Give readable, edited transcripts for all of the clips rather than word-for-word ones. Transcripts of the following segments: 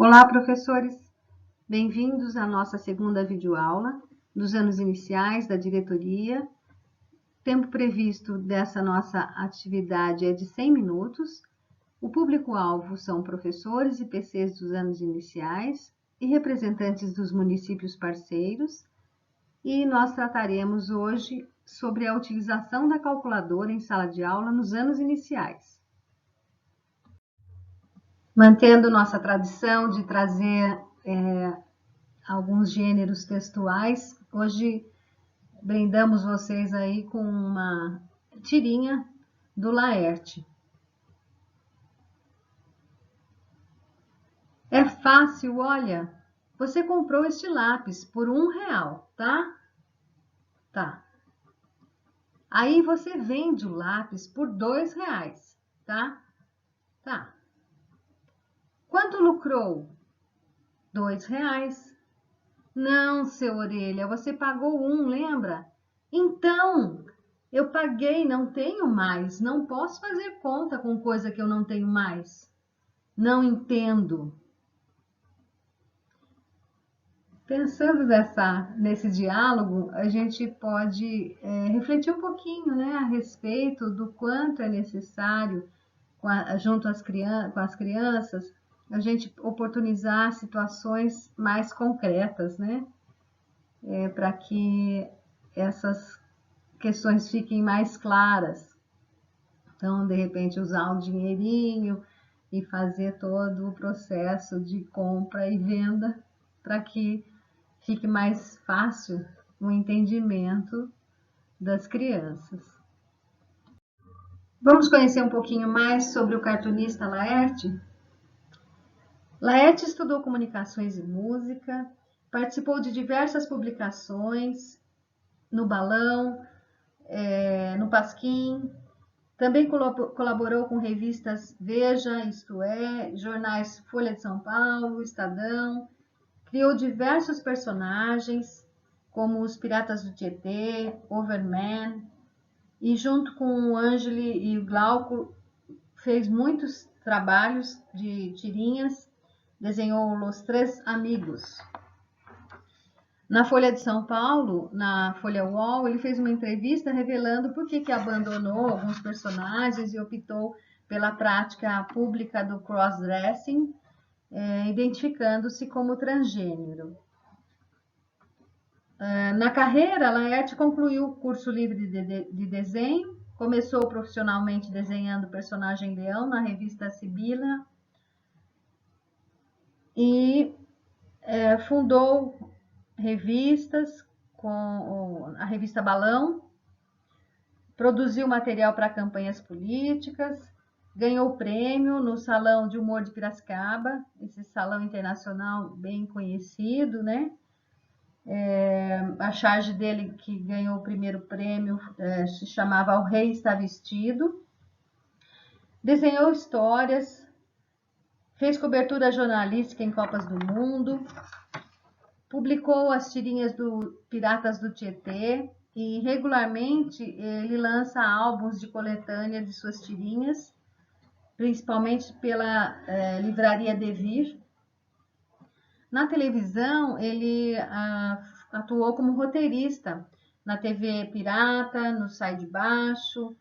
Olá, professores! Bem-vindos à nossa segunda videoaula dos anos iniciais da diretoria. O tempo previsto dessa nossa atividade é de 100 minutos. O público-alvo são professores e PCs dos anos iniciais e representantes dos municípios parceiros. E nós trataremos hoje sobre a utilização da calculadora em sala de aula nos anos iniciais. Mantendo nossa tradição de trazer alguns gêneros textuais, hoje brindamos vocês aí com uma tirinha do Laerte. É fácil, olha, você comprou este lápis por R$1, tá? Tá. Aí você vende o lápis por R$2, tá? Tá. Quanto lucrou? R$2. Não, seu Orelha, você pagou 1, lembra? Então, eu paguei, não tenho mais. Não posso fazer conta com coisa que eu não tenho mais. Não entendo. Pensando nesse diálogo, a gente pode refletir um pouquinho, né, a respeito do quanto é necessário, junto com as crianças, a gente oportunizar situações mais concretas, né? Para que essas questões fiquem mais claras. Então, de repente, usar um dinheirinho e fazer todo o processo de compra e venda para que fique mais fácil o entendimento das crianças. Vamos conhecer um pouquinho mais sobre o cartunista Laerte? Laerte estudou comunicações e música, participou de diversas publicações no Balão, no Pasquim, também colaborou com revistas Veja, Isto É, jornais Folha de São Paulo, Estadão, criou diversos personagens, como os Piratas do Tietê, Overman, e junto com o Ângeli e o Glauco fez muitos trabalhos de tirinhas, desenhou Los Três Amigos. Na Folha de São Paulo, na Folha UOL, ele fez uma entrevista revelando por que abandonou alguns personagens e optou pela prática pública do crossdressing, identificando-se como transgênero. Na carreira, Laerte concluiu o curso livre de desenho, começou profissionalmente desenhando o personagem Leão na revista Sibila e fundou revistas, com a revista Balão, produziu material para campanhas políticas, ganhou prêmio no Salão de Humor de Piracicaba, esse salão internacional bem conhecido, né? A charge dele, que ganhou o primeiro prêmio, se chamava O Rei Está Vestido. Desenhou histórias, fez cobertura jornalística em Copas do Mundo, publicou as tirinhas do Piratas do Tietê e regularmente ele lança álbuns de coletânea de suas tirinhas, principalmente pela livraria Devir. Na televisão, ele atuou como roteirista na TV Pirata, no Sai de Baixo,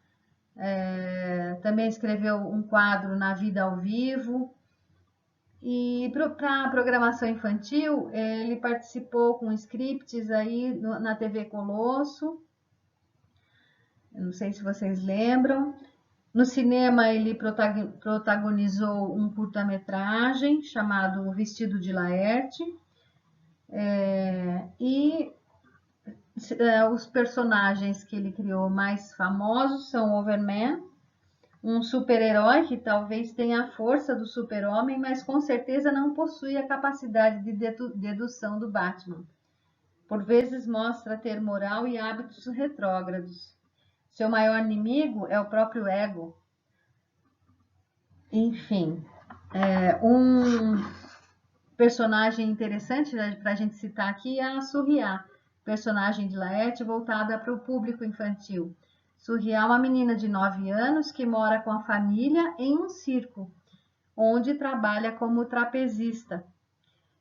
também escreveu um quadro na Vida ao Vivo. E para a programação infantil, ele participou com scripts aí na TV Colosso. Eu não sei se vocês lembram. No cinema, ele protagonizou um curta-metragem chamado O Vestido de Laerte. E os personagens que ele criou mais famosos são Overman, um super-herói que talvez tenha a força do super-homem, mas com certeza não possui a capacidade de dedução do Batman. Por vezes mostra ter moral e hábitos retrógrados. Seu maior inimigo é o próprio ego. Enfim, um personagem interessante para a gente citar aqui é a Surriá, personagem de Laerte voltada para o público infantil. Surriá é uma menina de 9 anos que mora com a família em um circo, onde trabalha como trapezista.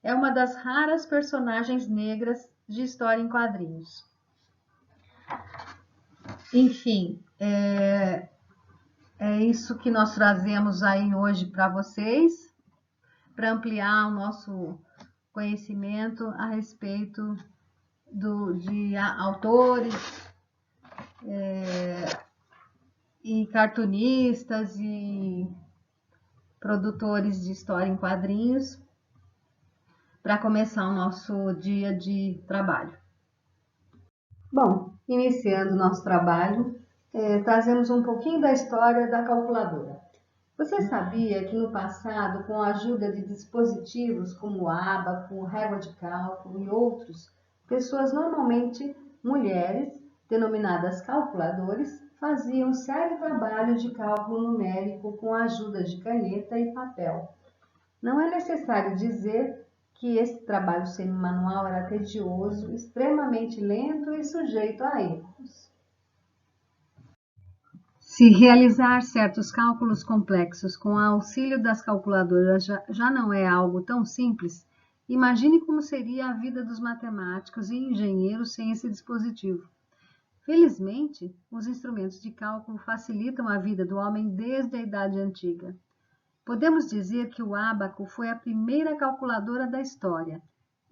É uma das raras personagens negras de história em quadrinhos. Enfim, é isso que nós trazemos aí hoje para vocês, para ampliar o nosso conhecimento a respeito de autores e cartunistas e produtores de história em quadrinhos, para começar o nosso dia de trabalho. Bom, iniciando o nosso trabalho, trazemos um pouquinho da história da calculadora. Você sabia que no passado, com a ajuda de dispositivos como o ábaco, régua de cálculo e outros, pessoas, normalmente mulheres, denominadas calculadores, faziam sério trabalho de cálculo numérico com a ajuda de caneta e papel. Não é necessário dizer que esse trabalho semi-manual era tedioso, extremamente lento e sujeito a erros. Se realizar certos cálculos complexos com o auxílio das calculadoras já não é algo tão simples, imagine como seria a vida dos matemáticos e engenheiros sem esse dispositivo. Felizmente, os instrumentos de cálculo facilitam a vida do homem desde a Idade Antiga. Podemos dizer que o ábaco foi a primeira calculadora da história.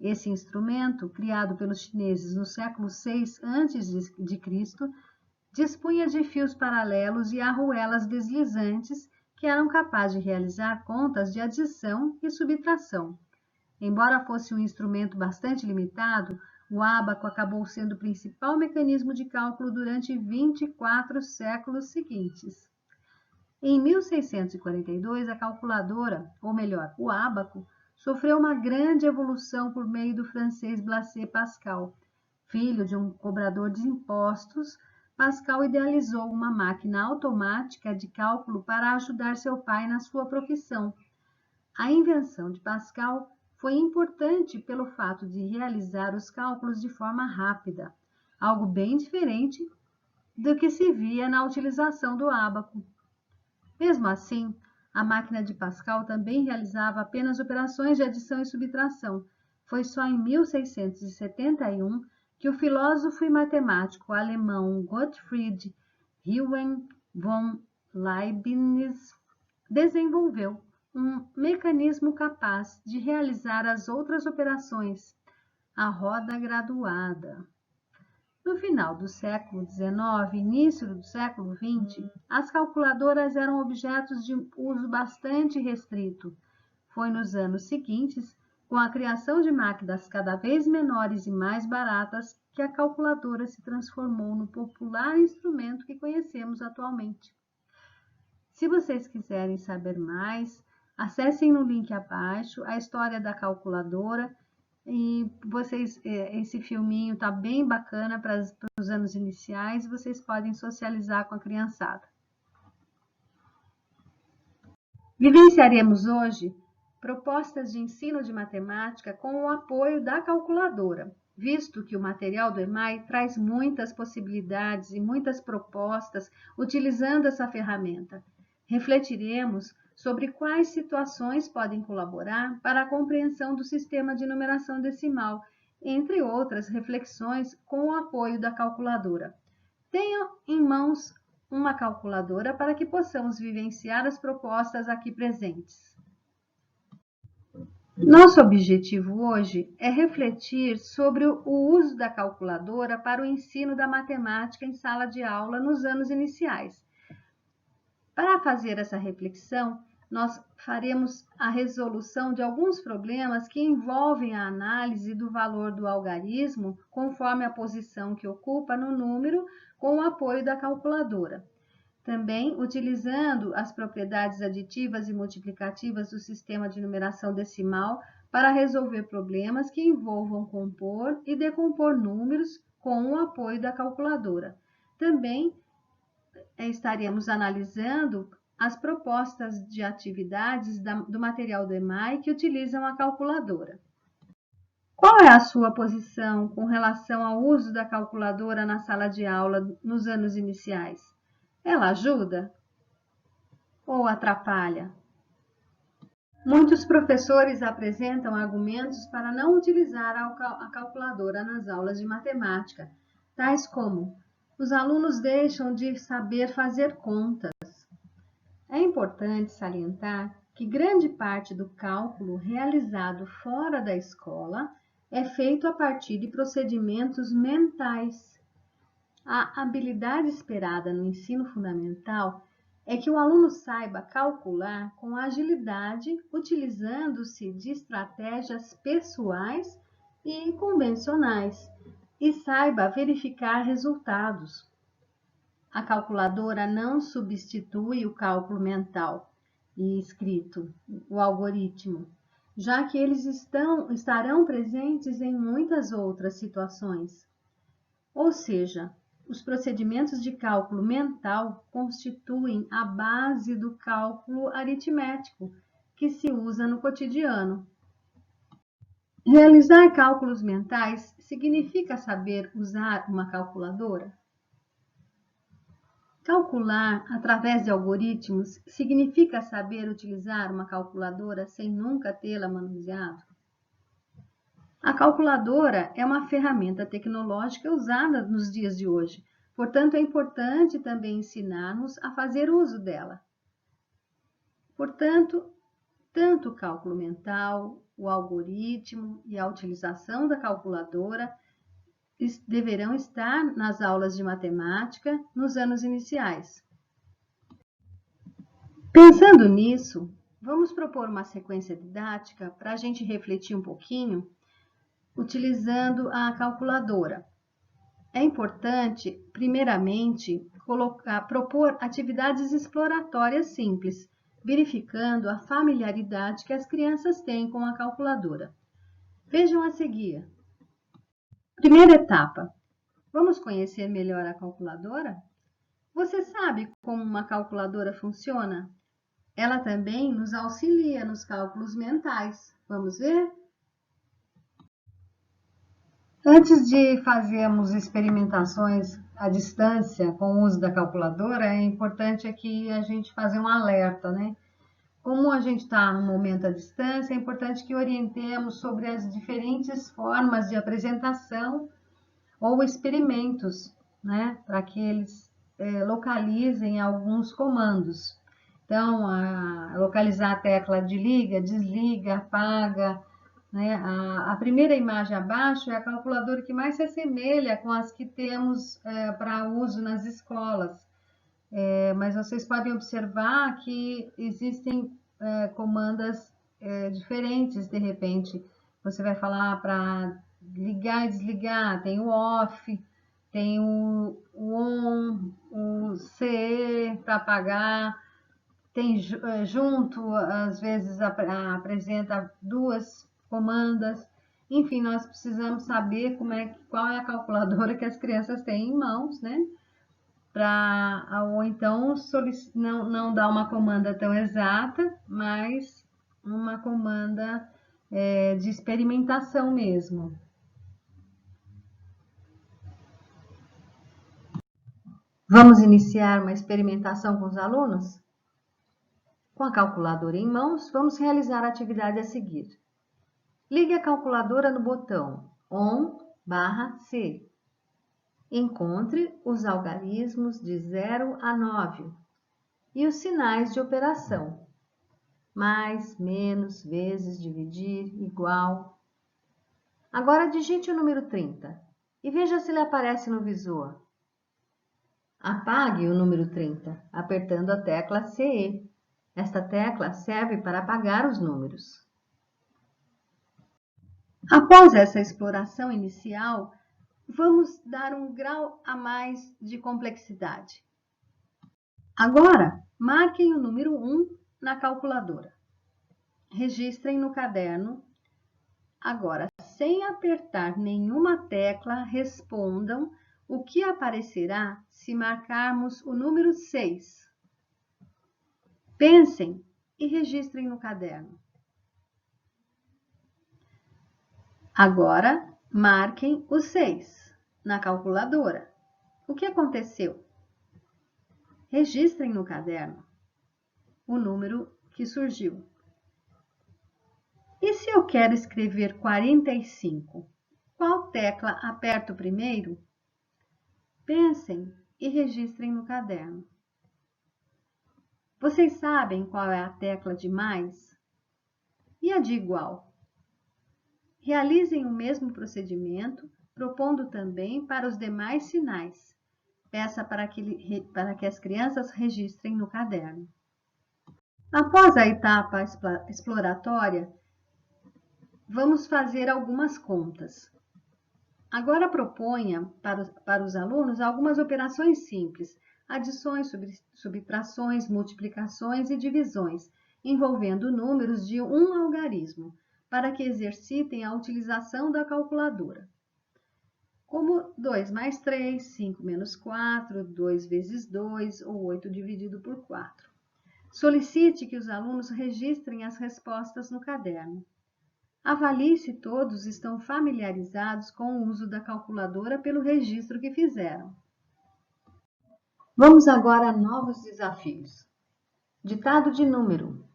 Esse instrumento, criado pelos chineses no século VI a.C., dispunha de fios paralelos e arruelas deslizantes que eram capazes de realizar contas de adição e subtração. Embora fosse um instrumento bastante limitado, o ábaco acabou sendo o principal mecanismo de cálculo durante 24 séculos seguintes. Em 1642, a calculadora, ou melhor, o ábaco, sofreu uma grande evolução por meio do francês Blaise Pascal. Filho de um cobrador de impostos, Pascal idealizou uma máquina automática de cálculo para ajudar seu pai na sua profissão. A invenção de Pascal foi importante pelo fato de realizar os cálculos de forma rápida, algo bem diferente do que se via na utilização do ábaco. Mesmo assim, a máquina de Pascal também realizava apenas operações de adição e subtração. Foi só em 1671 que o filósofo e matemático alemão Gottfried Wilhelm von Leibniz desenvolveu um mecanismo capaz de realizar as outras operações, a roda graduada. No final do século XIX e início do século XX, as calculadoras eram objetos de uso bastante restrito. Foi nos anos seguintes, com a criação de máquinas cada vez menores e mais baratas, que a calculadora se transformou no popular instrumento que conhecemos atualmente. Se vocês quiserem saber mais, acessem no link abaixo a história da calculadora. E esse filminho tá bem bacana para os anos iniciais, vocês podem socializar com a criançada. Vivenciaremos hoje propostas de ensino de matemática com o apoio da calculadora, visto que o material do EMAI traz muitas possibilidades e muitas propostas utilizando essa ferramenta. Refletiremos sobre quais situações podem colaborar para a compreensão do sistema de numeração decimal, entre outras reflexões com o apoio da calculadora. Tenha em mãos uma calculadora para que possamos vivenciar as propostas aqui presentes. Nosso objetivo hoje é refletir sobre o uso da calculadora para o ensino da matemática em sala de aula nos anos iniciais. Para fazer essa reflexão, nós faremos a resolução de alguns problemas que envolvem a análise do valor do algarismo conforme a posição que ocupa no número com o apoio da calculadora. Também utilizando as propriedades aditivas e multiplicativas do sistema de numeração decimal para resolver problemas que envolvam compor e decompor números com o apoio da calculadora. Também estaremos analisando as propostas de atividades do material do EMAI que utilizam a calculadora. Qual é a sua posição com relação ao uso da calculadora na sala de aula nos anos iniciais? Ela ajuda ou atrapalha? Muitos professores apresentam argumentos para não utilizar a calculadora nas aulas de matemática, tais como: os alunos deixam de saber fazer contas. É importante salientar que grande parte do cálculo realizado fora da escola é feito a partir de procedimentos mentais. A habilidade esperada no ensino fundamental é que o aluno saiba calcular com agilidade, utilizando-se de estratégias pessoais e convencionais, e saiba verificar resultados. A calculadora não substitui o cálculo mental e escrito, o algoritmo, já que eles estarão presentes em muitas outras situações. Ou seja, os procedimentos de cálculo mental constituem a base do cálculo aritmético que se usa no cotidiano. Realizar cálculos mentais significa saber usar uma calculadora? Calcular através de algoritmos significa saber utilizar uma calculadora sem nunca tê-la manuseado? A calculadora é uma ferramenta tecnológica usada nos dias de hoje, portanto, é importante também ensinar-nos a fazer uso dela. Portanto, tanto o cálculo mental, o algoritmo e a utilização da calculadora deverão estar nas aulas de matemática nos anos iniciais. Pensando nisso, vamos propor uma sequência didática para a gente refletir um pouquinho utilizando a calculadora. É importante, primeiramente, propor atividades exploratórias simples, verificando a familiaridade que as crianças têm com a calculadora. Vejam a seguir. Primeira etapa. Vamos conhecer melhor a calculadora? Você sabe como uma calculadora funciona? Ela também nos auxilia nos cálculos mentais. Vamos ver? Antes de fazermos experimentações à distância com o uso da calculadora, é importante aqui a gente fazer um alerta, né? Como a gente está no momento à distância, é importante que orientemos sobre as diferentes formas de apresentação ou experimentos, né? Para que eles localizem alguns comandos. Então, localizar a tecla de liga, desliga, apaga, né? A primeira imagem abaixo é a calculadora que mais se assemelha com as que temos para uso nas escolas. Mas vocês podem observar que existem comandas diferentes, de repente. Você vai falar para ligar e desligar, tem o off, tem o on, o CE para apagar, tem junto, às vezes apresenta duas comandas. Enfim, nós precisamos saber qual é a calculadora que as crianças têm em mãos, né? Ou então não dar uma comanda tão exata, mas uma comanda de experimentação mesmo. Vamos iniciar uma experimentação com os alunos? Com a calculadora em mãos, vamos realizar a atividade a seguir. Ligue a calculadora no botão ON/C. Encontre os algarismos de 0 a 9 e os sinais de operação. Mais, menos, vezes, dividir, igual. Agora digite o número 30 e veja se ele aparece no visor. Apague o número 30 apertando a tecla CE. Esta tecla serve para apagar os números. Após essa exploração inicial, vamos dar um grau a mais de complexidade. Agora, marquem o número 1 na calculadora. Registrem no caderno. Agora, sem apertar nenhuma tecla, respondam o que aparecerá se marcarmos o número 6. Pensem e registrem no caderno. Agora, marquem o 6 na calculadora. O que aconteceu? Registrem no caderno o número que surgiu. se eu quero escrever 45, qual tecla aperto primeiro? Pensem e registrem no caderno. Vocês sabem qual é a tecla de mais? E a de igual? Realizem o mesmo procedimento, propondo também para os demais sinais. Peça para que as crianças registrem no caderno. Após a etapa exploratória, vamos fazer algumas contas. Agora proponha para os alunos algumas operações simples, adições, subtrações, multiplicações e divisões, envolvendo números de um algarismo, para que exercitem a utilização da calculadora. Como 2 mais 3, 5 menos 4, 2 vezes 2 ou 8 dividido por 4. Solicite que os alunos registrem as respostas no caderno. Avalie se todos estão familiarizados com o uso da calculadora pelo registro que fizeram. Vamos agora a novos desafios. Ditado de número.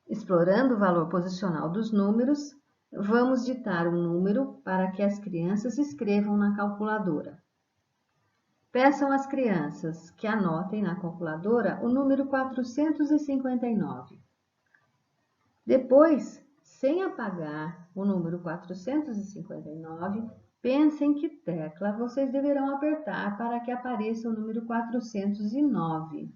Explorando o valor posicional dos números, vamos ditar um número para que as crianças escrevam na calculadora. Peçam às crianças que anotem na calculadora o número 459. Depois, sem apagar o número 459, pensem que tecla vocês deverão apertar para que apareça o número 409.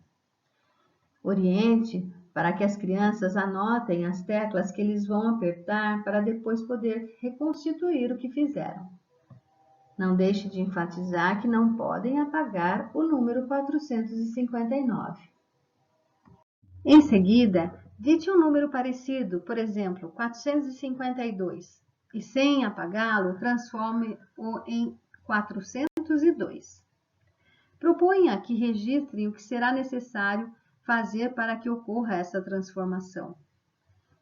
Oriente para que as crianças anotem as teclas que eles vão apertar para depois poder reconstituir o que fizeram. Não deixe de enfatizar que não podem apagar o número 459. Em seguida, dite um número parecido, por exemplo, 452, e sem apagá-lo, transforme-o em 402. Proponha que registrem o que será necessário fazer para que ocorra essa transformação.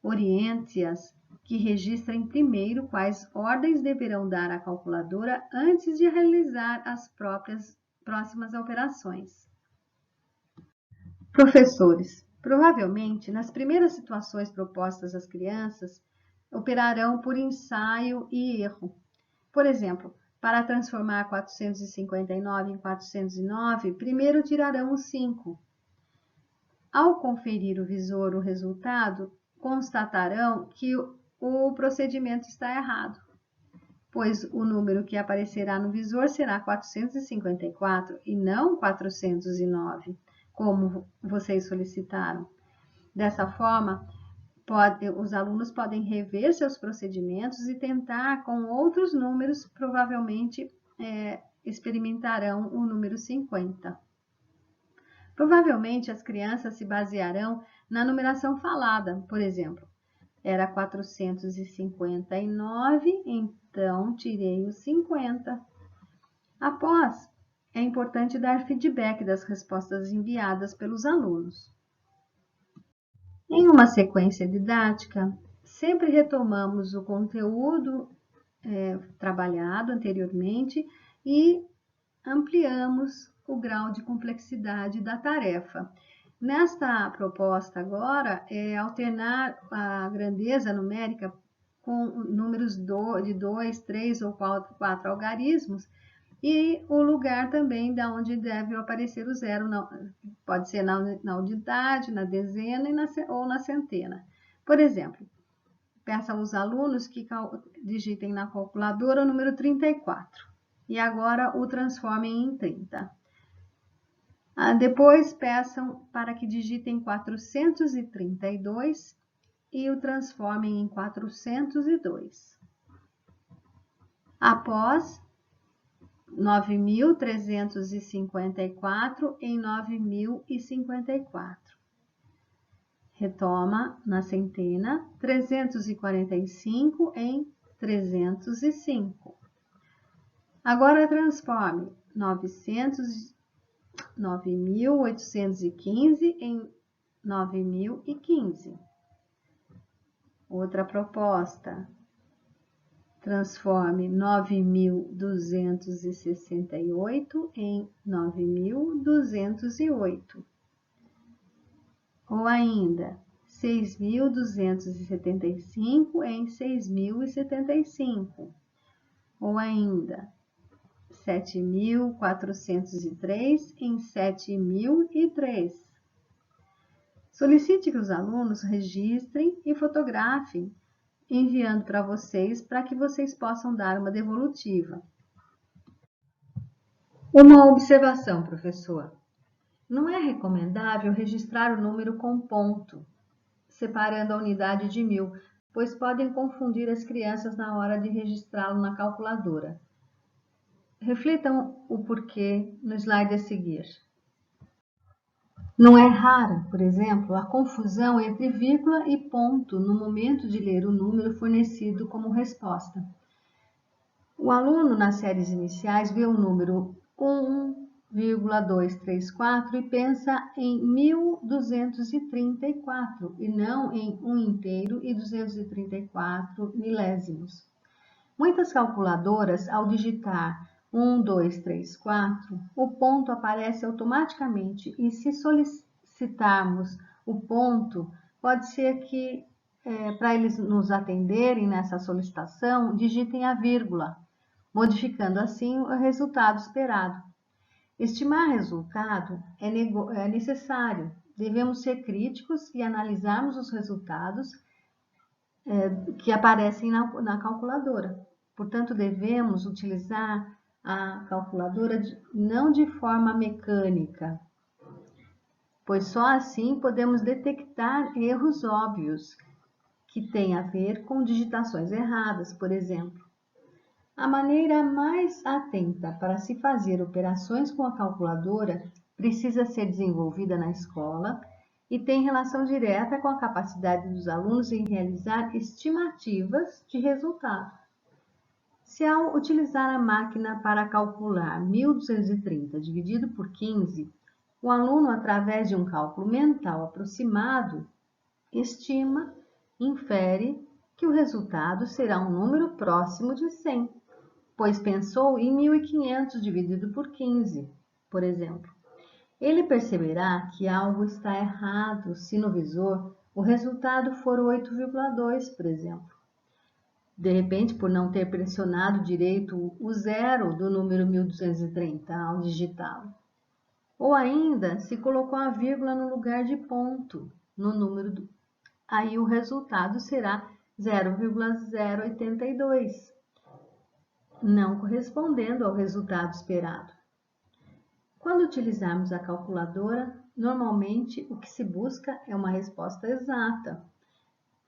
Oriente-as que registrem primeiro quais ordens deverão dar à calculadora antes de realizar as próximas operações. Professores, provavelmente, nas primeiras situações propostas às crianças, operarão por ensaio e erro. Por exemplo, para transformar 459 em 409, primeiro tirarão o 5. Ao conferir o visor o resultado, constatarão que o procedimento está errado, pois o número que aparecerá no visor será 454 e não 409, como vocês solicitaram. Dessa forma, os alunos podem rever seus procedimentos e tentar com outros números, provavelmente experimentarão o número 50. Provavelmente as crianças se basearão na numeração falada, por exemplo, era 459, então tirei o 50. Após, é importante dar feedback das respostas enviadas pelos alunos. Em uma sequência didática, sempre retomamos o conteúdo trabalhado anteriormente e ampliamos o grau de complexidade da tarefa. Nesta proposta agora, é alternar a grandeza numérica com números de 2, 3 ou 4 algarismos e o lugar também de onde deve aparecer o zero, pode ser na unidade, na dezena ou na centena. Por exemplo, peça aos alunos que digitem na calculadora o número 34 e agora o transformem em 30. Depois peçam para que digitem 432 e o transformem em 402. Após, 9.354 em 9.054. Retoma na centena, 345 em 305. Agora transforme 9.815 em 9.015. Outra proposta. Transforme 9.268 em 9.208. Ou ainda, 6.275 em 6.075, ou ainda 7.403 em 7.003. Solicite que os alunos registrem e fotografem, enviando para vocês, para que vocês possam dar uma devolutiva. Uma observação, professor. Não é recomendável registrar o número com ponto, separando a unidade de 1000, pois podem confundir as crianças na hora de registrá-lo na calculadora. Reflitam o porquê no slide a seguir. Não é rara, por exemplo, a confusão entre vírgula e ponto no momento de ler o número fornecido como resposta. O aluno nas séries iniciais vê o número 1,234 e pensa em 1.234 e não em 1 inteiro e 234 milésimos. Muitas calculadoras, ao digitar 1, 2, 3, 4, o ponto aparece automaticamente e se solicitarmos o ponto, pode ser que, para eles nos atenderem nessa solicitação, digitem a vírgula, modificando assim o resultado esperado. Estimar resultado é necessário, devemos ser críticos e analisarmos os resultados que aparecem na calculadora. Portanto, devemos utilizar a calculadora não de forma mecânica, pois só assim podemos detectar erros óbvios que têm a ver com digitações erradas, por exemplo. A maneira mais atenta para se fazer operações com a calculadora precisa ser desenvolvida na escola e tem relação direta com a capacidade dos alunos em realizar estimativas de resultado. Se ao utilizar a máquina para calcular 1.230 dividido por 15, o aluno, através de um cálculo mental aproximado, estima, infere que o resultado será um número próximo de 100, pois pensou em 1.500 dividido por 15, por exemplo. Ele perceberá que algo está errado se no visor o resultado for 8,2, por exemplo. De repente, por não ter pressionado direito o zero do número 1230 ao digitá-lo. Ou ainda, se colocou a vírgula no lugar de ponto no número, aí o resultado será 0,082, não correspondendo ao resultado esperado. Quando utilizarmos a calculadora, normalmente o que se busca é uma resposta exata.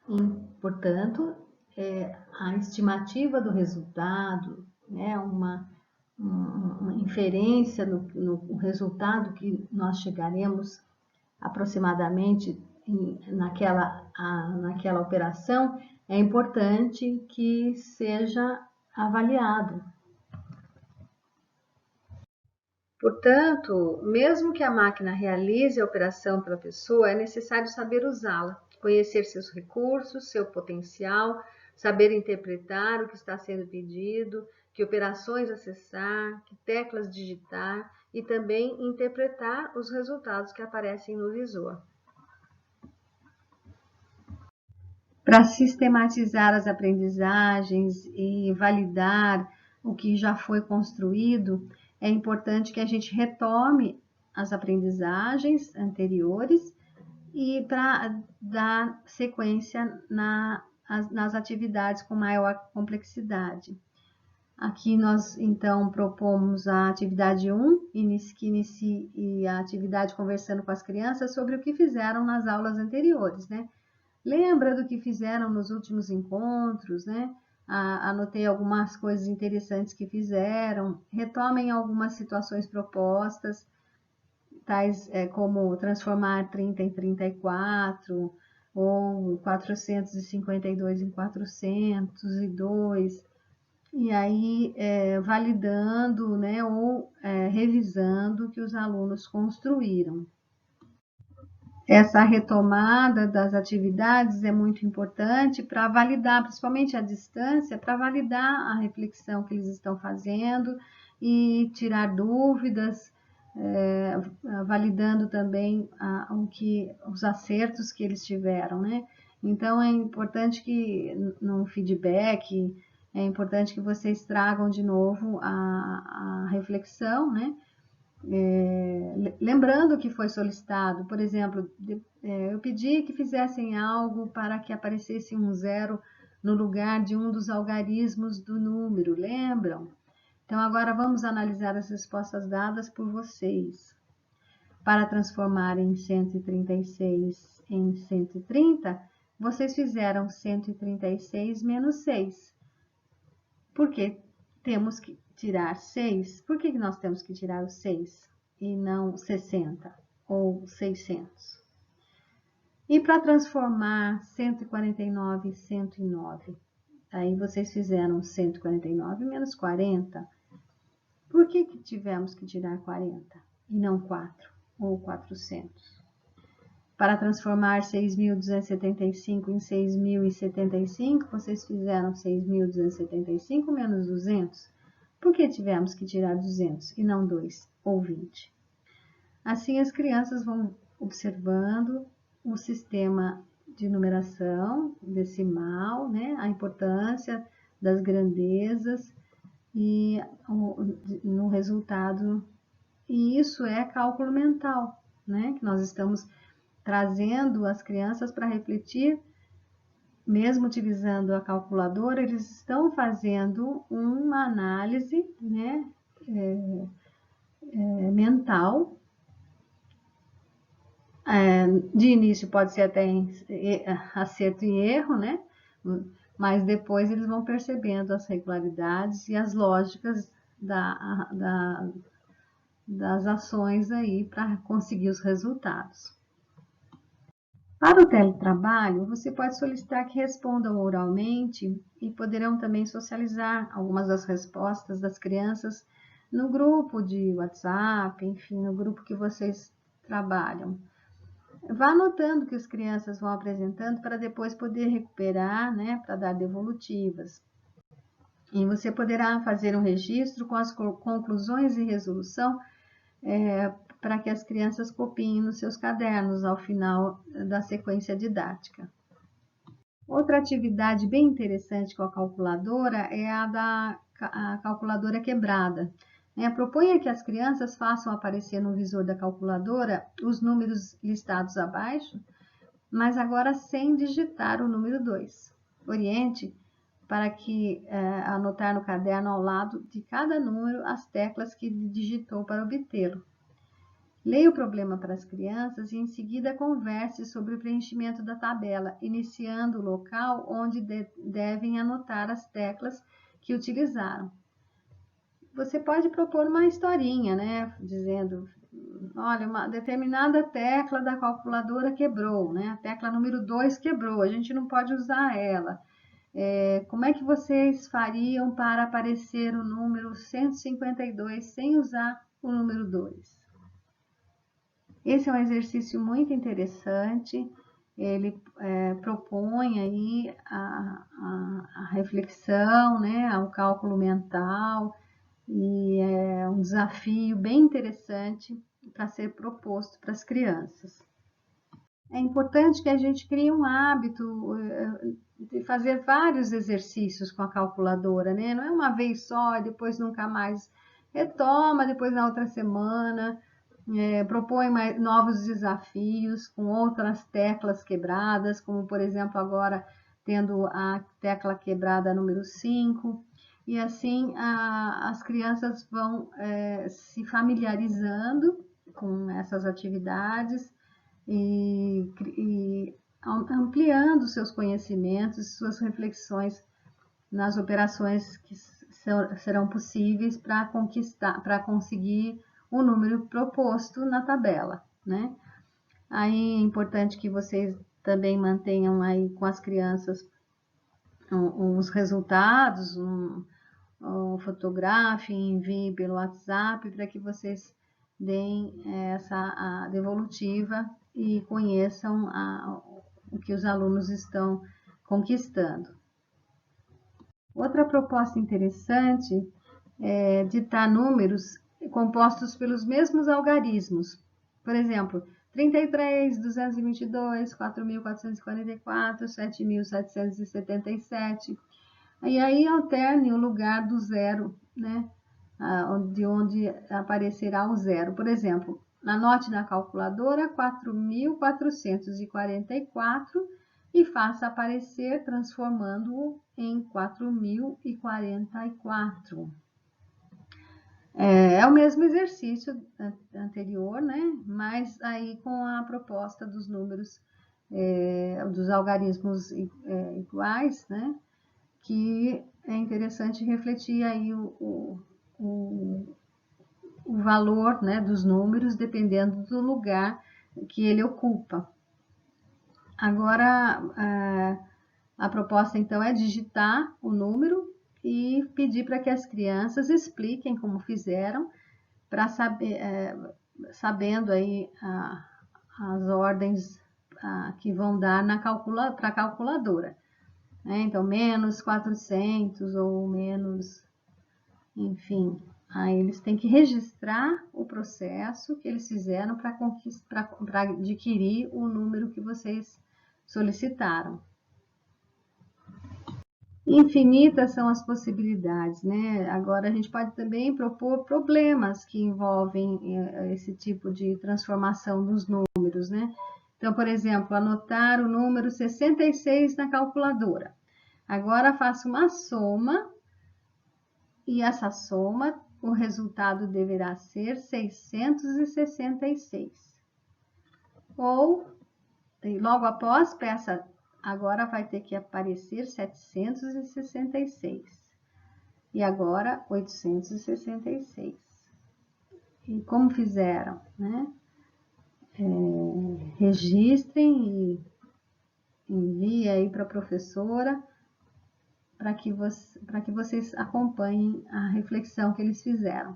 E, portanto, a estimativa do resultado, né, uma inferência no resultado que nós chegaremos aproximadamente naquela operação, é importante que seja avaliado. Portanto, mesmo que a máquina realize a operação pela pessoa, é necessário saber usá-la, conhecer seus recursos, seu potencial, saber interpretar o que está sendo pedido, que operações acessar, que teclas digitar e também interpretar os resultados que aparecem no visor. Para sistematizar as aprendizagens e validar o que já foi construído, é importante que a gente retome as aprendizagens anteriores e para dar sequência nas atividades com maior complexidade. Aqui nós, então, propomos a atividade 1, que inicie a atividade conversando com as crianças sobre o que fizeram nas aulas anteriores, né? Lembra do que fizeram nos últimos encontros, né? Anotei algumas coisas interessantes que fizeram, retomem algumas situações propostas, tais como transformar 30 em 34, ou 452 em 402, e aí validando, né, ou revisando o que os alunos construíram. Essa retomada das atividades é muito importante para validar, principalmente a distância, para validar a reflexão que eles estão fazendo e tirar dúvidas validando também os acertos que eles tiveram, né? Então, é importante que no feedback, é importante que vocês tragam de novo a reflexão, né? Lembrando que foi solicitado, por exemplo, eu pedi que fizessem algo para que aparecesse um zero no lugar de um dos algarismos do número, lembram? Então, agora vamos analisar as respostas dadas por vocês. Para transformar em 136 em 130, vocês fizeram 136 menos 6. Por que temos que tirar 6? Por que nós temos que tirar o 6 e não 60 ou 600? E para transformar 149 em 109, aí vocês fizeram 149 menos 40. Por que tivemos que tirar 40 e não 4 ou 400? Para transformar 6.275 em 6.075, vocês fizeram 6.275 menos 200. Por que tivemos que tirar 200 e não 2 ou 20? Assim, as crianças vão observando o sistema de numeração decimal, né? A importância das grandezas e no resultado. E isso é cálculo mental, né? Que nós estamos trazendo as crianças para refletir, mesmo utilizando a calculadora, eles estão fazendo uma análise, né, mental. De início pode ser até acerto e erro, né? Mas depois eles vão percebendo as regularidades e as lógicas das ações aí para conseguir os resultados. Para o teletrabalho, você pode solicitar que respondam oralmente e poderão também socializar algumas das respostas das crianças no grupo de WhatsApp, enfim, no grupo que vocês trabalham. Vá anotando o que as crianças vão apresentando para depois poder recuperar, né, para dar devolutivas. E você poderá fazer um registro com as conclusões e resolução para que as crianças copiem nos seus cadernos ao final da sequência didática. Outra atividade bem interessante com a calculadora é a calculadora quebrada. Proponha que as crianças façam aparecer no visor da calculadora os números listados abaixo, mas agora sem digitar o número 2. Oriente para que anotar no caderno ao lado de cada número as teclas que digitou para obtê-lo. Leia o problema para as crianças e em seguida converse sobre o preenchimento da tabela, iniciando o local onde devem anotar as teclas que utilizaram. Você pode propor uma historinha, né? Dizendo, olha, uma determinada tecla da calculadora quebrou, né? A tecla número 2 quebrou, a gente não pode usar ela. Como é que vocês fariam para aparecer o número 152 sem usar o número 2? Esse é um exercício muito interessante, ele propõe aí a reflexão, né, o cálculo mental, e é um desafio bem interessante para ser proposto para as crianças. É importante que a gente crie um hábito de fazer vários exercícios com a calculadora, né? Não é uma vez só e depois nunca mais retoma, depois na outra semana. Propõe novos desafios com outras teclas quebradas, como por exemplo agora tendo a tecla quebrada número 5, e assim as crianças vão se familiarizando com essas atividades e ampliando seus conhecimentos, suas reflexões nas operações que serão possíveis para conseguir o número proposto na tabela, né? Aí é importante que vocês também mantenham aí com as crianças os resultados, fotografem, enviem pelo WhatsApp para que vocês deem essa devolutiva e conheçam o que os alunos estão conquistando. Outra proposta interessante é ditar números compostos pelos mesmos algarismos. Por exemplo, 33, 222, 4.444, 7.777. E aí alterne o lugar do zero, né? De onde aparecerá o zero. Por exemplo, anote na calculadora 4.444 e faça aparecer transformando-o em 4.044. É o mesmo exercício anterior, né? Mas aí com a proposta dos números, dos algarismos iguais, né? Que é interessante refletir aí o valor, né, dos números dependendo do lugar que ele ocupa. Agora, a proposta então é digitar o número e pedir para que as crianças expliquem como fizeram, para saber, sabendo aí as ordens que vão dar para a calculadora. Então, menos 400 ou menos, enfim, aí eles têm que registrar o processo que eles fizeram para adquirir o número que vocês solicitaram. Infinitas são as possibilidades, né? Agora a gente pode também propor problemas que envolvem esse tipo de transformação dos números, né? Então, por exemplo, anotar o número 66 na calculadora. Agora faço uma soma e essa soma, o resultado deverá ser 666. Ou, logo após, peça, agora vai ter que aparecer 766. E agora 866. E como fizeram, né? Registrem e enviem aí para a professora para que vocês acompanhem a reflexão que eles fizeram.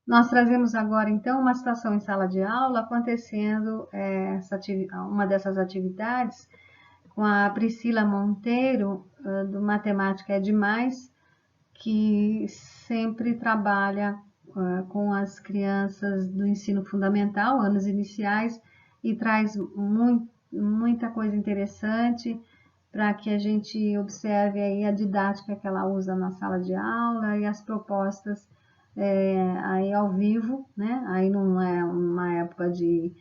Nós trazemos agora, então, uma situação em sala de aula acontecendo uma dessas atividades com a Priscila Monteiro, do Matemática é Demais, que sempre trabalha com as crianças do ensino fundamental, anos iniciais, e traz muita coisa interessante para que a gente observe aí a didática que ela usa na sala de aula e as propostas aí ao vivo, né? Aí não é uma época de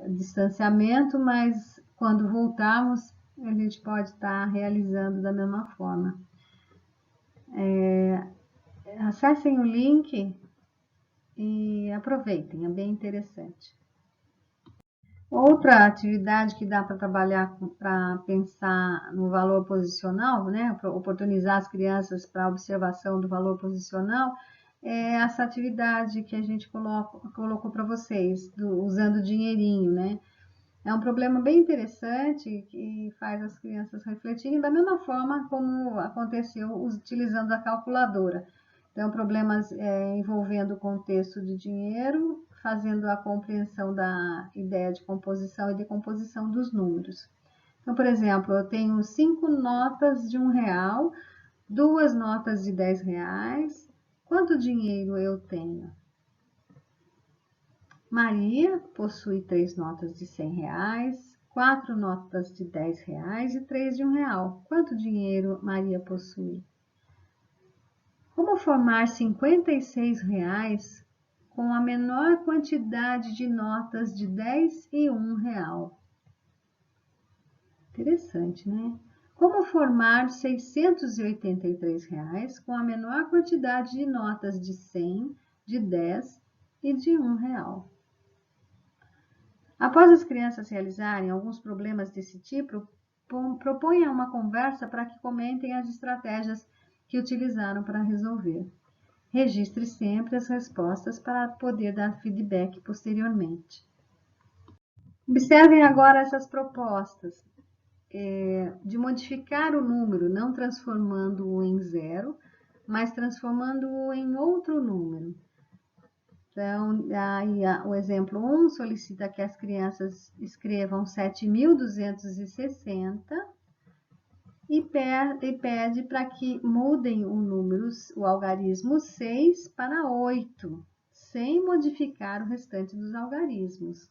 distanciamento, mas quando voltarmos, a gente pode estar realizando da mesma forma. Acessem o link e aproveitem, é bem interessante. Outra atividade que dá para trabalhar, para pensar no valor posicional, né, para oportunizar as crianças para a observação do valor posicional, é essa atividade que a gente colocou para vocês, usando dinheirinho, né? É um problema bem interessante que faz as crianças refletirem da mesma forma como aconteceu utilizando a calculadora. Então, problemas envolvendo o contexto de dinheiro, fazendo a compreensão da ideia de composição e decomposição dos números. Então, por exemplo, eu tenho 5 notas de R$1, 2 notas de R$10. Quanto dinheiro eu tenho? Maria possui 3 notas de R$100, 4 notas de R$10 e 3 de R$1. Quanto dinheiro Maria possui? Como formar R$56 com a menor quantidade de notas de 10 e R$1? Interessante, né? Como formar R$683 com a menor quantidade de notas de 100, de 10 e de R$1? Após as crianças realizarem alguns problemas desse tipo, proponha uma conversa para que comentem as estratégias que utilizaram para resolver. Registre sempre as respostas para poder dar feedback posteriormente. Observem agora essas propostas de modificar o número, não transformando-o em zero, mas transformando-o em outro número. Então, aí, o exemplo 1 solicita que as crianças escrevam 7.260 e pede para que mudem o algarismo 6 para 8, sem modificar o restante dos algarismos.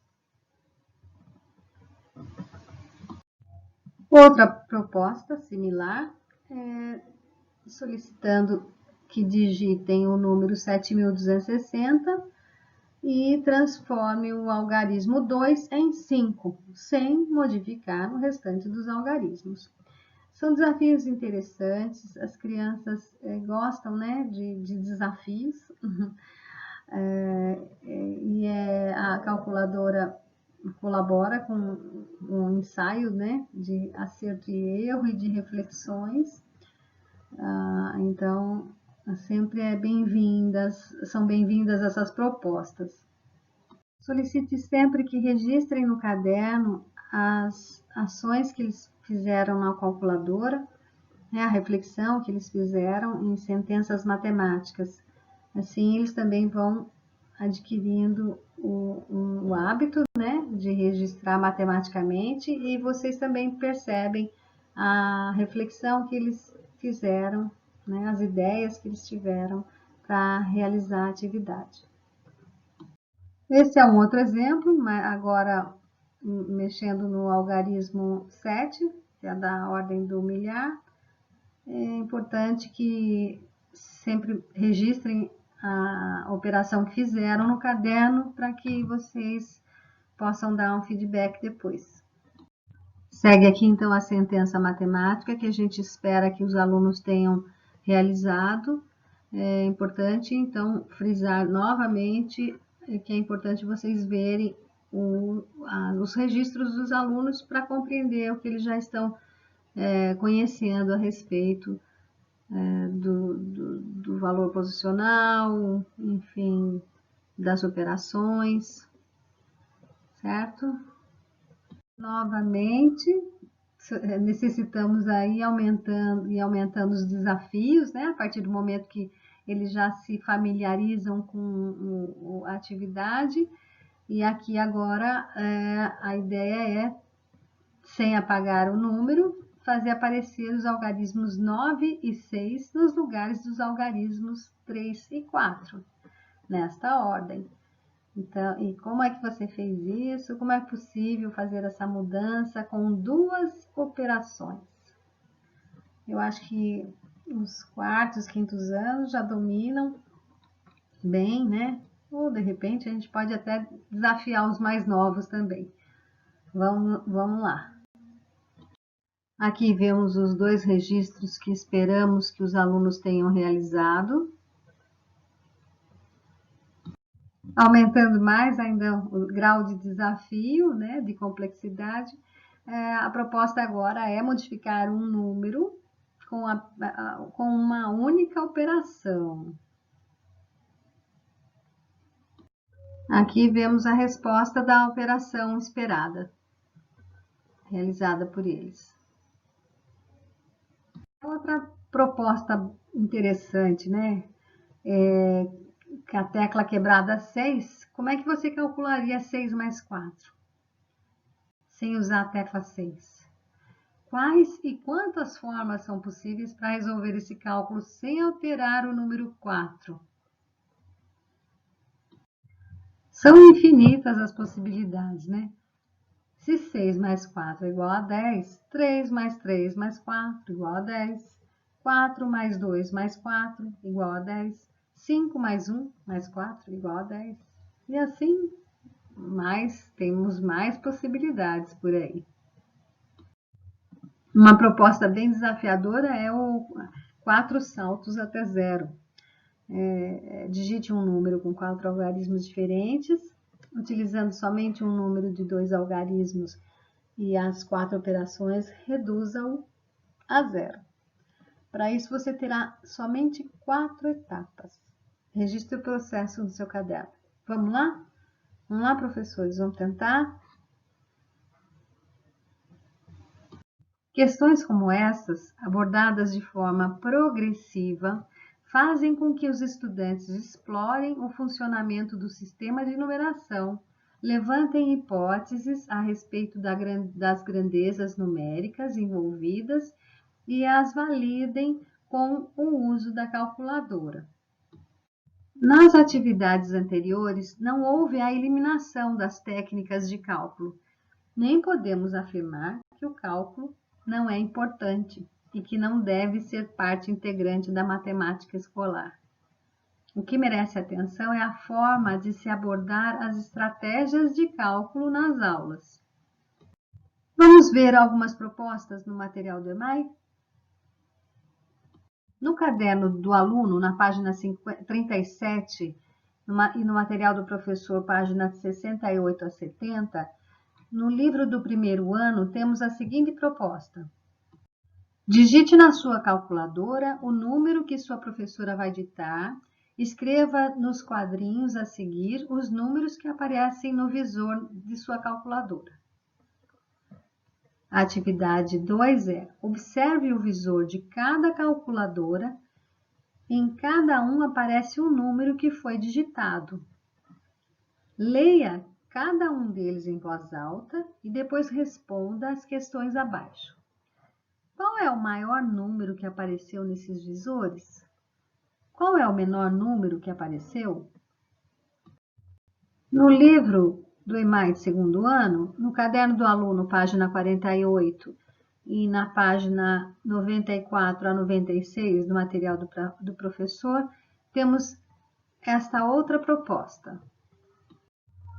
Outra proposta similar é solicitando que digitem o número 7.260 e transforme o algarismo 2 em 5, sem modificar o restante dos algarismos. São desafios interessantes, as crianças gostam, né, de desafios, e a calculadora colabora com um ensaio, né, de acerto e erro e de reflexões. Então, sempre são bem-vindas essas propostas. Solicite sempre que registrem no caderno as ações que eles fizeram na calculadora, né, a reflexão que eles fizeram em sentenças matemáticas. Assim, eles também vão adquirindo o hábito, né, de registrar matematicamente, e vocês também percebem a reflexão que eles fizeram, né, as ideias que eles tiveram para realizar a atividade. Esse é um outro exemplo, mas agora mexendo no algarismo 7, que é da ordem do milhar. É importante que sempre registrem a operação que fizeram no caderno para que vocês possam dar um feedback depois. Segue aqui então a sentença matemática que a gente espera que os alunos tenham realizado. É importante então frisar novamente que é importante vocês verem os registros dos alunos para compreender o que eles já estão conhecendo a respeito do valor posicional, enfim, das operações, certo? Novamente, necessitamos aí aumentando os desafios, né? A partir do momento que eles já se familiarizam com a atividade. E aqui agora a ideia é, sem apagar o número, fazer aparecer os algarismos 9 e 6 nos lugares dos algarismos 3 e 4, nesta ordem. Então, e como é que você fez isso? Como é possível fazer essa mudança com duas operações? Eu acho que os quartos, quintos anos já dominam bem, né? Ou de repente a gente pode até desafiar os mais novos também. Vamos lá. Aqui vemos os dois registros que esperamos que os alunos tenham realizado. Aumentando mais ainda o grau de desafio, né, de complexidade, a proposta agora é modificar um número com uma única operação. Aqui vemos a resposta da operação esperada, realizada por eles. Outra proposta interessante, né? Que a tecla quebrada 6, como é que você calcularia 6 mais 4? Sem usar a tecla 6. Quais e quantas formas são possíveis para resolver esse cálculo sem alterar o número 4? São infinitas as possibilidades, né? Se 6 mais 4 é igual a 10, 3 mais 3 mais 4 igual a 10, 4 mais 2 mais 4 igual a 10, 5 mais 1 mais 4 igual a 10. E assim, temos mais possibilidades por aí. Uma proposta bem desafiadora é o 4 saltos até zero. Digite um número com 4 algarismos diferentes, utilizando somente um número de 2 algarismos e as 4 operações, reduza-o a zero. Para isso, você terá somente 4 etapas. Registre o processo no seu caderno. Vamos lá? Vamos lá, professores, vamos tentar? Questões como essas, abordadas de forma progressiva, fazem com que os estudantes explorem o funcionamento do sistema de numeração, levantem hipóteses a respeito das grandezas numéricas envolvidas e as validem com o uso da calculadora. Nas atividades anteriores, não houve a eliminação das técnicas de cálculo, nem podemos afirmar que o cálculo não é importante e que não deve ser parte integrante da matemática escolar. O que merece atenção é a forma de se abordar as estratégias de cálculo nas aulas. Vamos ver algumas propostas no material do EMAI? No caderno do aluno, na página 37, e no material do professor, páginas 68 a 70, no livro do primeiro ano, temos a seguinte proposta. Digite na sua calculadora o número que sua professora vai ditar. Escreva nos quadrinhos a seguir os números que aparecem no visor de sua calculadora. A atividade 2 é: observe o visor de cada calculadora. Em cada um aparece um número que foi digitado. Leia cada um deles em voz alta e depois responda as questões abaixo. Qual é o maior número que apareceu nesses visores? Qual é o menor número que apareceu? No livro do EMAI de segundo ano, no caderno do aluno, página 48, e na página 94 a 96 do material do professor, temos esta outra proposta.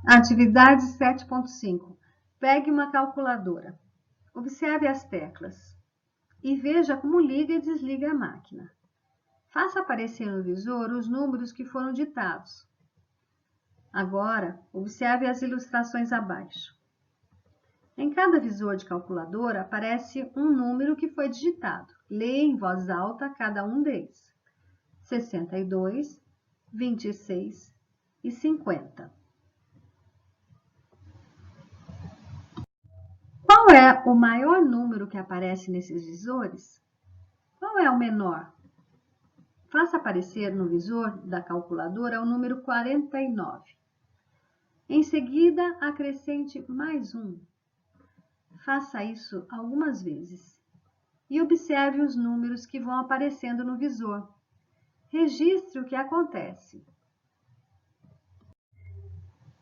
Atividade 7.5. Pegue uma calculadora. Observe as teclas e veja como liga e desliga a máquina. Faça aparecer no visor os números que foram ditados. Agora, observe as ilustrações abaixo. Em cada visor de calculadora aparece um número que foi digitado. Leia em voz alta cada um deles. 62, 26 e 50. Qual é o maior número que aparece nesses visores? Qual é o menor? Faça aparecer no visor da calculadora o número 49. Em seguida, acrescente mais um. Faça isso algumas vezes e observe os números que vão aparecendo no visor. Registre o que acontece.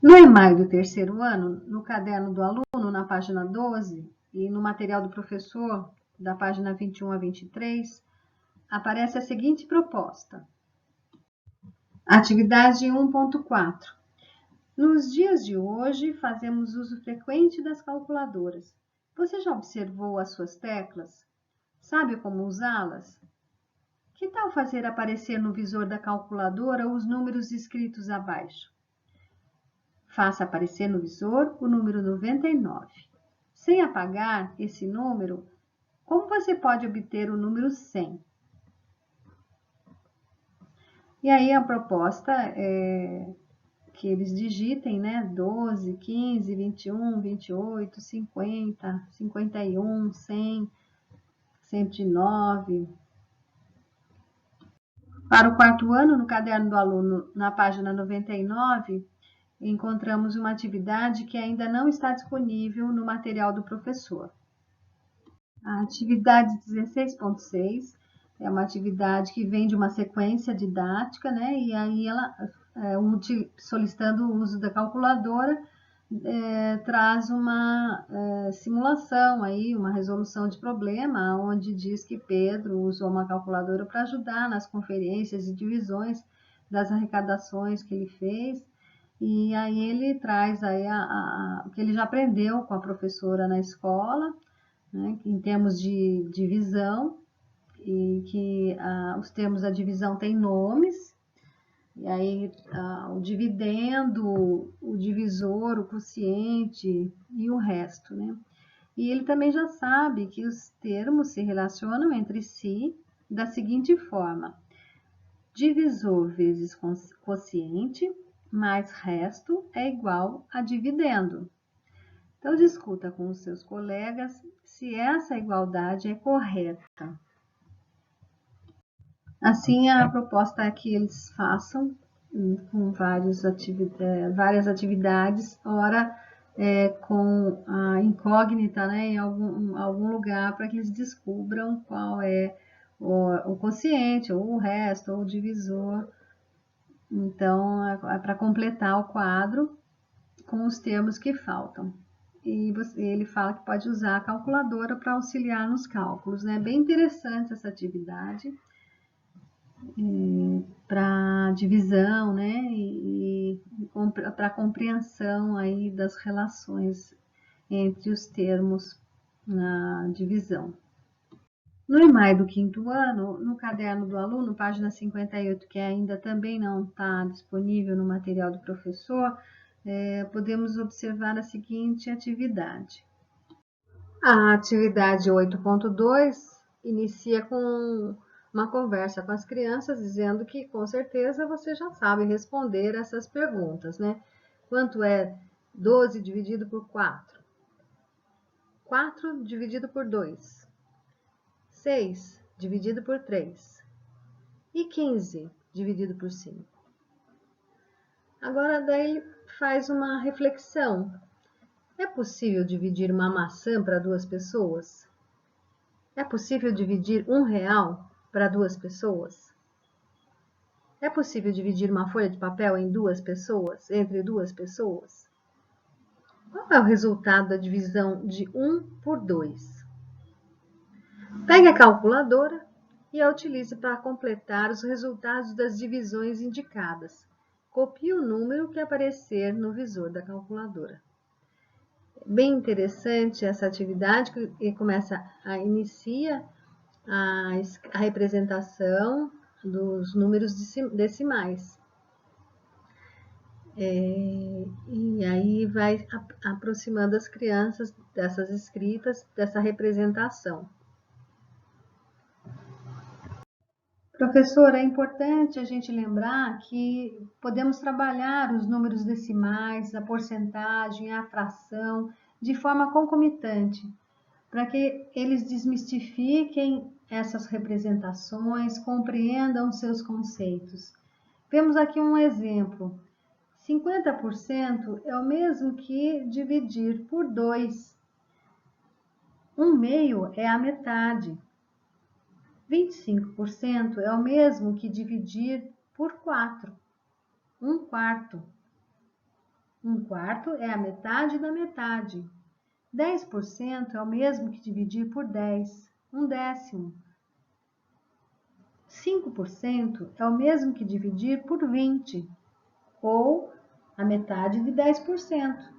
No EMAI do terceiro ano, no caderno do aluno, na página 12, e no material do professor, da página 21 a 23, aparece a seguinte proposta. Atividade 1.4. Nos dias de hoje, fazemos uso frequente das calculadoras. Você já observou as suas teclas? Sabe como usá-las? Que tal fazer aparecer no visor da calculadora os números escritos abaixo? Faça aparecer no visor o número 99. Sem apagar esse número, como você pode obter o número 100? E aí a proposta é que eles digitem, né? 12, 15, 21, 28, 50, 51, 100, 109. Para o quarto ano, no caderno do aluno, na página 99, encontramos uma atividade que ainda não está disponível no material do professor. A atividade 16.6 é uma atividade que vem de uma sequência didática, né? E aí ela, solicitando o uso da calculadora, traz uma simulação aí, uma resolução de problema, onde diz que Pedro usou uma calculadora para ajudar nas conferências e divisões das arrecadações que ele fez. E aí ele traz aí o que ele já aprendeu com a professora na escola, né, em termos de divisão, e que os termos da divisão têm nomes, e aí o dividendo, o divisor, o quociente e o resto, né? E ele também já sabe que os termos se relacionam entre si da seguinte forma: divisor vezes quociente mais resto é igual a dividendo. Então, discuta com os seus colegas se essa igualdade é correta. Assim, a proposta é que eles façam com várias atividades, ora com a incógnita, né, em algum lugar para que eles descubram qual é o quociente, ou o resto, ou o divisor. Então, é para completar o quadro com os termos que faltam. E ele fala que pode usar a calculadora para auxiliar nos cálculos, né? Bem interessante essa atividade para divisão, né? E para compreensão aí das relações entre os termos na divisão. No EMAI do 5º ano, no caderno do aluno, página 58, que ainda também não está disponível no material do professor, podemos observar a seguinte atividade. A atividade 8.2 inicia com uma conversa com as crianças, dizendo que com certeza você já sabe responder essas perguntas, né? Quanto é 12 dividido por 4? 4 dividido por 2? 6 dividido por 3? E 15 dividido por 5? Agora, daí faz uma reflexão. É possível dividir uma maçã para 2 pessoas? É possível dividir R$1 para 2 pessoas? É possível dividir uma folha de papel em 2 pessoas, entre 2 pessoas? Qual é o resultado da divisão de 1 por 2? Pegue a calculadora e a utilize para completar os resultados das divisões indicadas. Copie o número que aparecer no visor da calculadora. Bem interessante essa atividade, que inicia a representação dos números decimais. E aí vai aproximando as crianças dessas escritas, dessa representação. Professor, é importante a gente lembrar que podemos trabalhar os números decimais, a porcentagem, a fração, de forma concomitante, para que eles desmistifiquem essas representações, compreendam seus conceitos. Vemos aqui um exemplo. 50% é o mesmo que dividir por 2. 1/2 é a metade. 25% é o mesmo que dividir por 4. 1/4. 1/4 é a metade da metade. 10% é o mesmo que dividir por 10. 1/10. 5% é o mesmo que dividir por 20, ou a metade de 10%.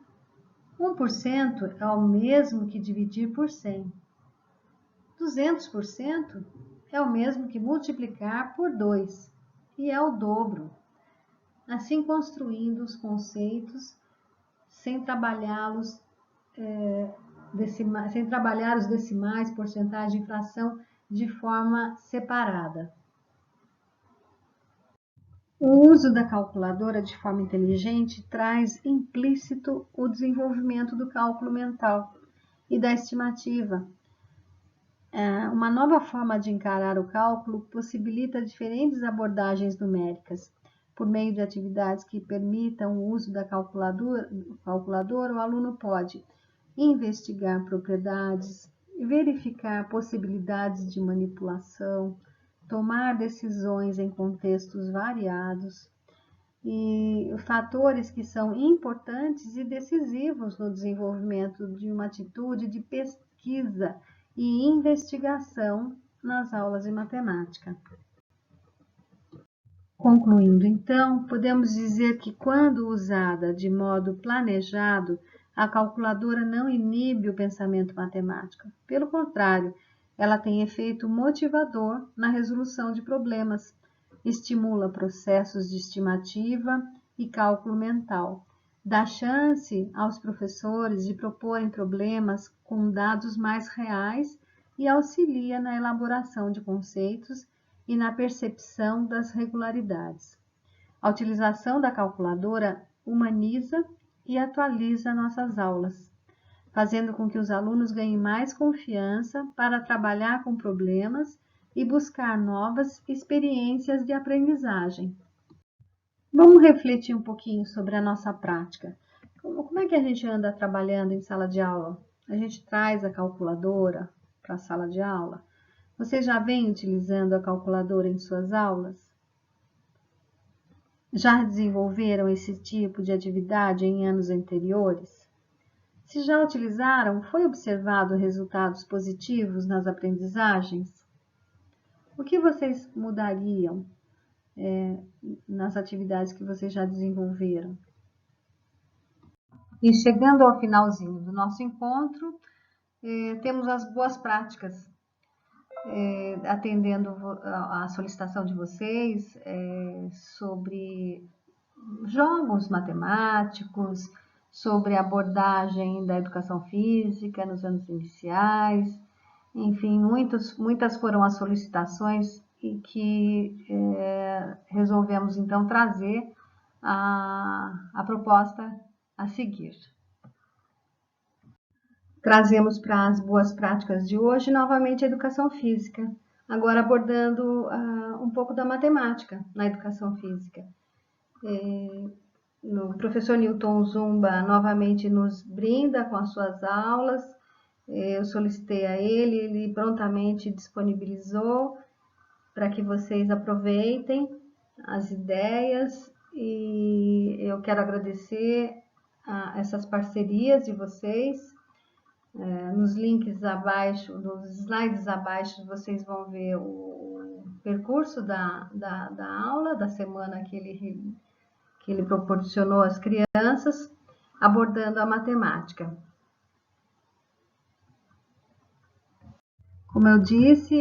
1% é o mesmo que dividir por 100. 200% é o mesmo que multiplicar por 2, e é o dobro. Assim, construindo os conceitos sem trabalhar os decimais, porcentagem e fração de forma separada. O uso da calculadora de forma inteligente traz implícito o desenvolvimento do cálculo mental e da estimativa. Uma nova forma de encarar o cálculo possibilita diferentes abordagens numéricas. Por meio de atividades que permitam o uso da calculadora, o aluno pode investigar propriedades, verificar possibilidades de manipulação, tomar decisões em contextos variados, e fatores que são importantes e decisivos no desenvolvimento de uma atitude de pesquisa e investigação nas aulas de matemática. Concluindo, então, podemos dizer que quando usada de modo planejado, a calculadora não inibe o pensamento matemático. Pelo contrário, ela tem efeito motivador na resolução de problemas, estimula processos de estimativa e cálculo mental, dá chance aos professores de proporem problemas com dados mais reais e auxilia na elaboração de conceitos e na percepção das regularidades. A utilização da calculadora humaniza e atualiza nossas aulas, fazendo com que os alunos ganhem mais confiança para trabalhar com problemas e buscar novas experiências de aprendizagem. Vamos refletir um pouquinho sobre a nossa prática. como é que a gente anda trabalhando em sala de aula? A gente traz a calculadora para a sala de aula? Vocês já vem utilizando a calculadora em suas aulas? Já desenvolveram esse tipo de atividade em anos anteriores? Se já utilizaram, foi observado resultados positivos nas aprendizagens? O que vocês mudariam nas atividades que vocês já desenvolveram? E chegando ao finalzinho do nosso encontro, temos as boas práticas, atendendo a solicitação de vocês sobre jogos matemáticos, sobre abordagem da educação física nos anos iniciais. Enfim, muitas foram as solicitações e que resolvemos então trazer a proposta a seguir. Trazemos para as boas práticas de hoje novamente a educação física, agora abordando um pouco da matemática na educação física. O professor Newton Zumba novamente nos brinda com as suas aulas. Eu solicitei a ele prontamente disponibilizou para que vocês aproveitem as ideias, e eu quero agradecer a essas parcerias de vocês. Nos links abaixo, nos slides abaixo, vocês vão ver o percurso da aula, da semana que ele proporcionou às crianças, abordando a matemática. Como eu disse,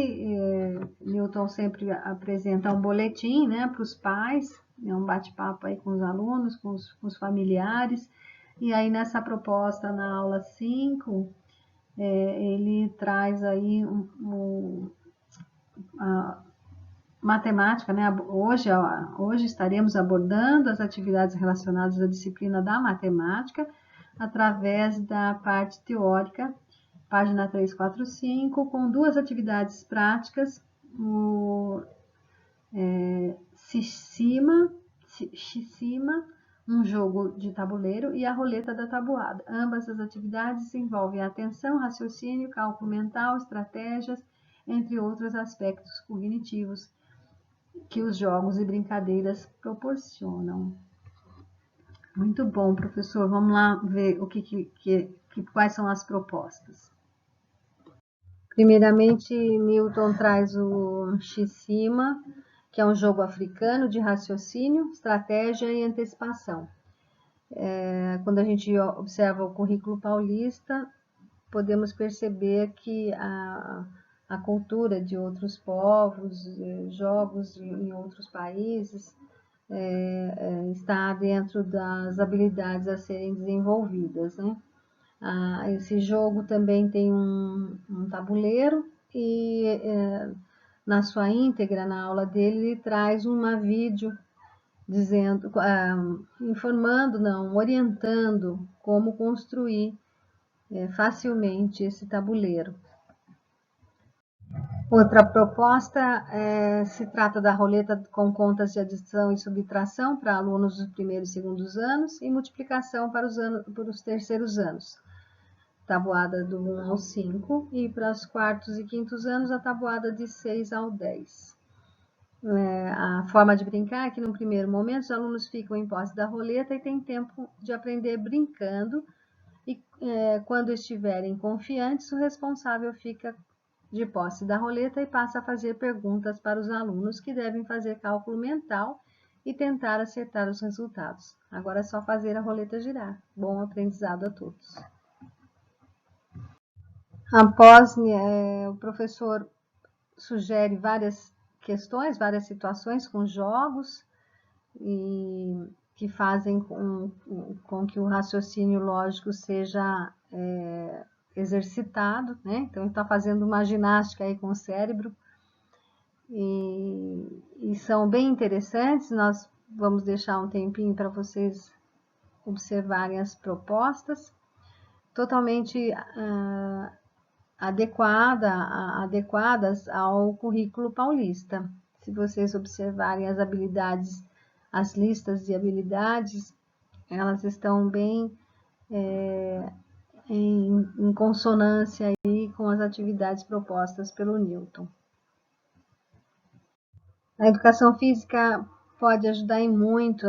Newton sempre apresenta um boletim, né, para os pais, um bate-papo aí com os alunos, com os familiares, e aí nessa proposta na aula 5, ele traz aí a matemática, né? Hoje estaremos abordando as atividades relacionadas à disciplina da matemática através da parte teórica, página 345, com duas atividades práticas, o Xicima, um jogo de tabuleiro, e a roleta da tabuada. Ambas as atividades envolvem atenção, raciocínio, cálculo mental, estratégias, entre outros aspectos cognitivos que os jogos e brincadeiras proporcionam. Muito bom, professor. Vamos lá ver quais são as propostas. Primeiramente, Newton traz o Xicima, que é um jogo africano de raciocínio, estratégia e antecipação. Quando a gente observa o currículo paulista, podemos perceber que a cultura de outros povos, jogos em outros países, está dentro das habilidades a serem desenvolvidas, né? Esse jogo também tem um tabuleiro e na sua íntegra, na aula dele, ele traz uma vídeo dizendo, informando, não, orientando como construir facilmente esse tabuleiro. Outra proposta se trata da roleta com contas de adição e subtração para alunos dos primeiros e segundos anos e multiplicação para os terceiros anos. Tabuada do 1 ao 5, e para os quartos e quintos anos a tabuada de 6 ao 10. A forma de brincar é que, no primeiro momento, os alunos ficam em posse da roleta e têm tempo de aprender brincando, e quando estiverem confiantes, o responsável fica de posse da roleta e passa a fazer perguntas para os alunos, que devem fazer cálculo mental e tentar acertar os resultados. Agora é só fazer a roleta girar. Bom aprendizado a todos. Após, o professor sugere várias questões, várias situações com jogos, e que fazem com que o raciocínio lógico seja exercitado, né? Então, ele está fazendo uma ginástica aí com o cérebro, e são bem interessantes. Nós vamos deixar um tempinho para vocês observarem as propostas, totalmente adequadas ao currículo paulista. Se vocês observarem as habilidades, as listas de habilidades, elas estão bem em consonância aí com as atividades propostas pelo Newton. A educação física pode ajudar em muito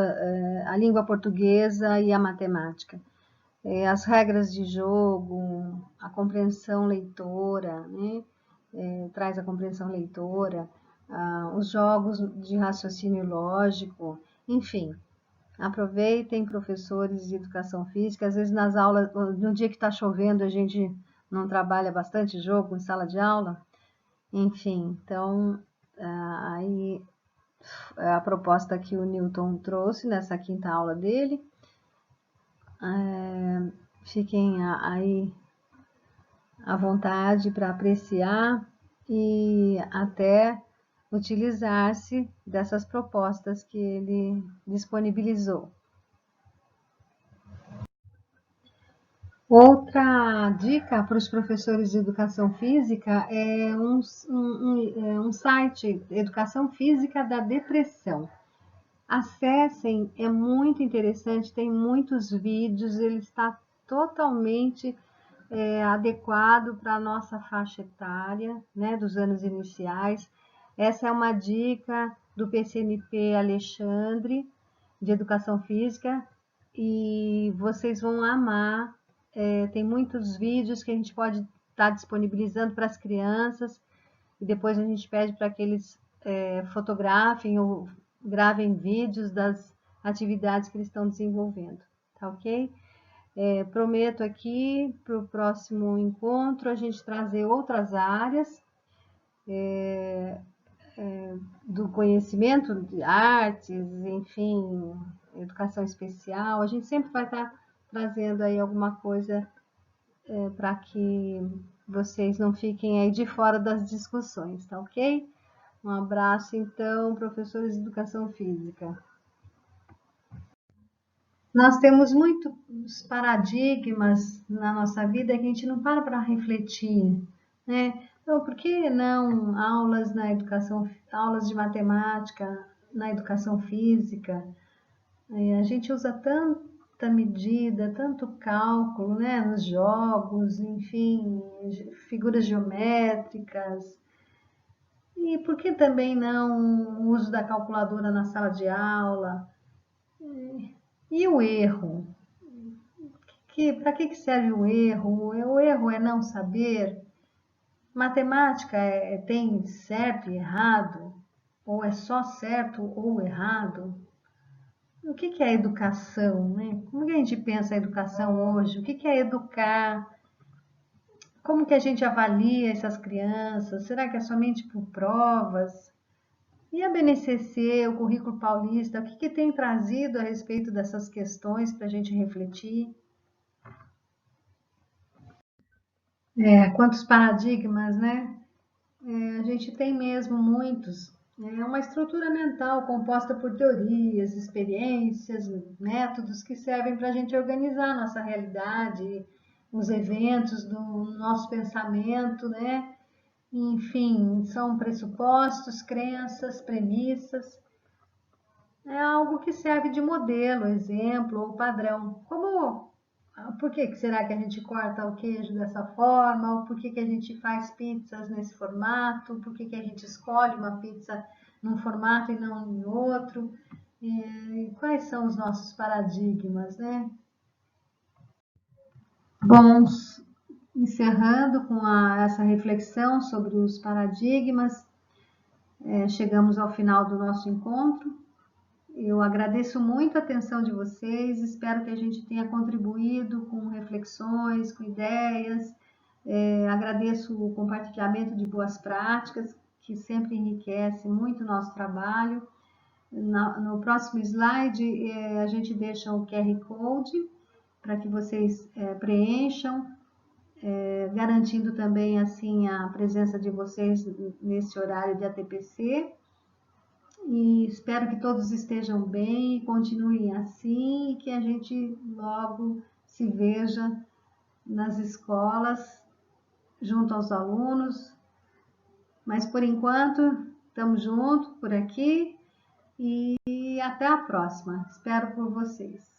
a língua portuguesa e a matemática. As regras de jogo, a compreensão leitora, né? Traz a compreensão leitora, os jogos de raciocínio lógico, enfim. Aproveitem, professores de educação física, às vezes nas aulas, no dia que está chovendo, a gente não trabalha bastante jogo em sala de aula, enfim, então aí a proposta que o Newton trouxe nessa quinta aula dele. Fiquem aí à vontade para apreciar e até utilizar-se dessas propostas que ele disponibilizou. Outra dica para os professores de educação física é um site, Educação Física da Depressão. Acessem, é muito interessante, tem muitos vídeos, ele está totalmente adequado para a nossa faixa etária, né, dos anos iniciais. Essa é uma dica do PCNP Alexandre, de Educação Física, e vocês vão amar. Tem muitos vídeos que a gente pode estar disponibilizando para as crianças, e depois a gente pede para que eles fotografem ou gravem vídeos das atividades que eles estão desenvolvendo, tá ok? Prometo aqui para o próximo encontro a gente trazer outras áreas do conhecimento de artes, enfim, educação especial. A gente sempre vai estar trazendo aí alguma coisa para que vocês não fiquem aí de fora das discussões, tá ok? Um abraço, então, professores de educação física. Nós temos muitos paradigmas na nossa vida que a gente não para refletir, né? Então, por que não aulas na educação, aulas de matemática, na educação física? A gente usa tanta medida, tanto cálculo, né? Nos jogos, enfim, figuras geométricas. E por que também não o uso da calculadora na sala de aula? E o erro? Para que serve o erro? O erro é não saber? Matemática tem certo e errado? Ou é só certo ou errado? O que é educação, né? Como que a gente pensa a educação hoje? O que é educar? Como que a gente avalia essas crianças? Será que é somente por provas? E a BNCC, o Currículo Paulista, o que tem trazido a respeito dessas questões para a gente refletir? Quantos paradigmas, né? A gente tem mesmo muitos. É uma estrutura mental composta por teorias, experiências, métodos que servem para a gente organizar a nossa realidade, os eventos do nosso pensamento, né? Enfim, são pressupostos, crenças, premissas. É algo que serve de modelo, exemplo ou padrão. Por que será que a gente corta o queijo dessa forma? Ou por que a gente faz pizzas nesse formato? Por que a gente escolhe uma pizza num formato e não em outro? Quais são os nossos paradigmas, né? Bom, encerrando com essa reflexão sobre os paradigmas, chegamos ao final do nosso encontro. Eu agradeço muito a atenção de vocês, espero que a gente tenha contribuído com reflexões, com ideias. Agradeço o compartilhamento de boas práticas, que sempre enriquece muito o nosso trabalho. No próximo slide, a gente deixa o QR Code para que vocês preencham, garantindo também assim a presença de vocês nesse horário de ATPC. E espero que todos estejam bem e continuem assim e que a gente logo se veja nas escolas, junto aos alunos. Mas por enquanto, estamos juntos por aqui e até a próxima. Espero por vocês.